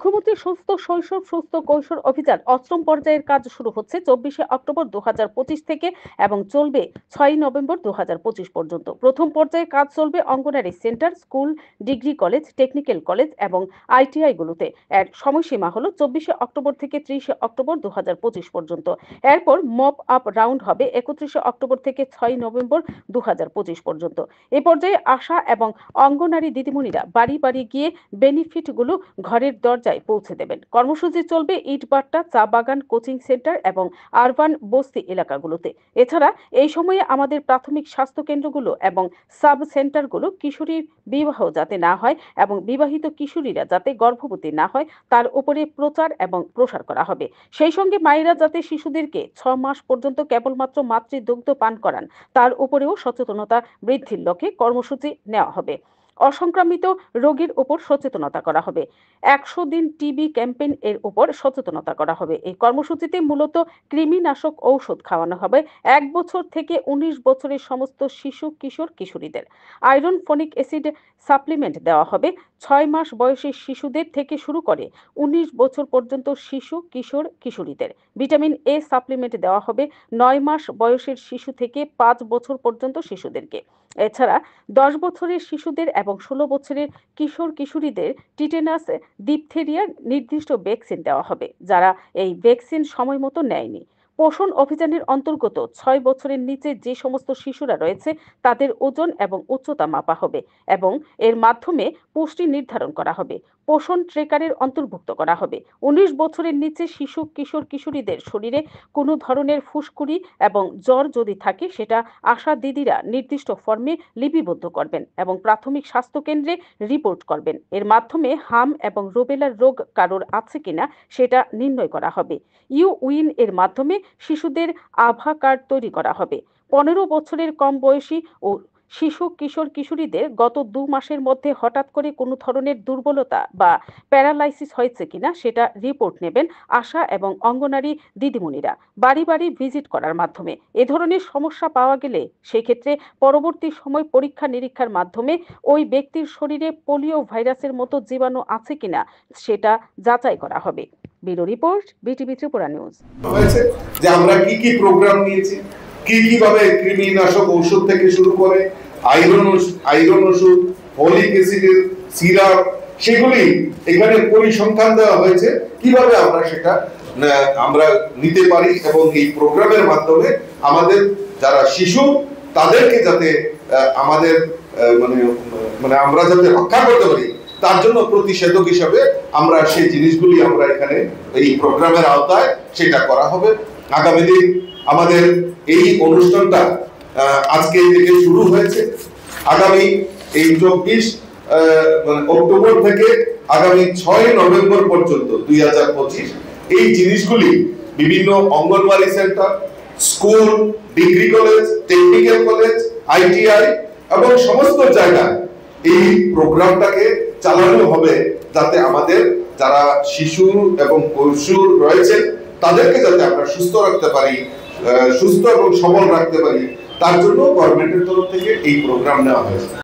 মুখ্যমন্ত্রী সুস্থ শৈশব সুস্থ কৈশোর অভিযান অষ্টম পর্যায়ের কাজ শুরু হচ্ছে 24শে অক্টোবর 2025 থেকে এবং চলবে 6ই নভেম্বর 2025 পর্যন্ত। প্রথম পর্যায়ে কাজ চলবে অঙ্গনারী centre, school, degree college, technical college এবং আইটিআই গুলোতে। এর সময়সীমা হলো 24শে অক্টোবর থেকে 30শে অক্টোবর 2025 পর্যন্ত। এরপর মপ আপ রাউন্ড হবে 31শে অক্টোবর থেকে 6ই নভেম্বর 2025 পর্যন্ত। এ পর্যায়ে আশা এবং অঙ্গনারী দিদিমণিরা বাড়ি বাড়ি গিয়ে বেনিফিটগুলো ঘরের দরজায় পৌঁছে দেবেন। কর্মসূচি চলবে ইটভাটা, চা বাগান, কোচিং সেন্টার এবং আরবান বস্তি এলাকাগুলোতে। এছাড়া এই সময়ে আমাদের প্রাথমিক স্বাস্থ্য কেন্দ্রগুলো এবং সাব সেন্টারগুলো কিশোরীর বিবাহ যাতে না হয় এবং বিবাহিত কিশোরীরা যাতে গর্ভবতী না হয় তার উপরে প্রচার এবং প্রসার করা হবে। সেই সঙ্গে মায়েরা যাতে শিশুদেরকে 6 মাস পর্যন্ত কেবলমাত্র মাতৃদুগ্ধ পান করান তার উপরেও সচেতনতা বৃদ্ধির লক্ষ্যে কর্মসূচি নেওয়া হবে। অসংক্রামিত রোগীর উপর সচেতনতা করা হবে। 100 দিন টিবি ক্যাম্পেইন এর উপর সচেতনতা করা হবে। এই কর্মসূচিতে মূলত কৃমিনাশক ঔষধ খাওয়ানো হবে 1 বছর থেকে 19 বছরের সমস্ত শিশু কিশোর কিশোরীদের। আয়রন ফলিক অ্যাসিড সাপ্লিমেন্ট দেওয়া হবে 6 মাস বয়সী শিশুদের থেকে শুরু করে 19 বছর পর্যন্ত শিশু কিশোর কিশোরীদের। ভিটামিন এ সাপ্লিমেন্ট দেওয়া হবে 9 মাস বয়সের শিশু থেকে 5 বছর পর্যন্ত শিশুদেরকে। এছাড়া 10 বছরের শিশুদের এবং 16 বছরের কিশোর কিশোরীদের টিটেনাস, ডিপথেরিয়ার নির্দিষ্ট ভ্যাকসিন দেওয়া হবে যারা এই ভ্যাকসিন সময় মতো নেয়নি। পোষণ অভিযানের অন্তর্গত 6 বছরের নিচে যে সমস্ত শিশুরা রয়েছে তাদের ওজন এবং উচ্চতা মাপা হবে এবং এর মাধ্যমে পুষ্টি নির্ধারণ করা হবে। পোষণ ট্রেকারের অন্তর্ভুক্ত করা হবে। 19 বছরের নিচে শিশু কিশোর কিশোরীদের শরীরে কোনো ধরনের ফুসকুড়ি এবং জ্বর যদি থাকে সেটা আশা দিদিরা নির্দিষ্ট ফর্মে লিপিবদ্ধ করবেন এবং প্রাথমিক স্বাস্থ্য কেন্দ্রে রিপোর্ট করবেন। এর মাধ্যমে হাম এবং রুবেলার রোগ কারোর আছে কিনা সেটা নির্ণয় করা হবে। ইউ উইন এর মাধ্যমে শিশুদের আভা কার্ড তৈরি করা হবে। 15 বছরের কম বয়সী ও শিশু কিশোর কিশোরীদের গত 2 মাসের মধ্যে হঠাৎ করে কোনো ধরনের দুর্বলতা বা প্যারালাইসিস হয়েছে কিনা সেটা রিপোর্ট নেবেন আশা এবং অঙ্গনারী দিদিমণিরা বাড়ি বাড়ি ভিজিট করার মাধ্যমে। এ ধরনের সমস্যা পাওয়া গেলে সেই ক্ষেত্রে পরবর্তী সময় পরীক্ষা নিরীক্ষার মাধ্যমে ওই ব্যক্তির শরীরে পোলিও ভাইরাসের মতো জীবাণু আছে কিনা সেটা যাচাই করা হবে। Bureau report, BTV Tripura news. যে আমরা কি প্রোগ্রাম নিয়েছি, কিভাবে কৃমিনাশক ঔষধ থেকে শুরু করে আয়রন ওষুধ, ফলিক অ্যাসিডের সিরাপ, সেগুলি এখানে পরিসংখ্যান দেওয়া হয়েছে কিভাবে আমরা সেটা আমরা নিতে পারি এবং এই প্রোগ্রামের মাধ্যমে আমাদের যারা শিশু তাদেরকে যাতে আমাদের মানে আমরা যাতে রক্ষা করতে পারি তার জন্য প্রতিষেধক হিসাবে আমরা সেই জিনিসগুলি আমরা এখানে এই প্রোগ্রামের আওতায় সেটা করা হবে। আগামী দিন আমাদের এই অনুষ্ঠানটা আজকে থেকে শুরু হয়েছে। আগামী এই 24 অক্টোবর থেকে আগামী 6 নভেম্বর পর্যন্ত 2025 এই জিনিসগুলি বিভিন্ন anganwadi centre, school, degree college, technical college, ITI এবং সমস্ত জায়গায় এই প্রোগ্রামটাকে চালানো হবে যাতে আমাদের যারা শিশু এবং কৈশোর রয়েছে তাদেরকে যাতে আমরা সুস্থ রাখতে পারি, সুস্থ এবং সবল রাখতে পারি, তার জন্য গভর্নমেন্টের তরফ থেকে এই প্রোগ্রাম নেওয়া হয়েছে।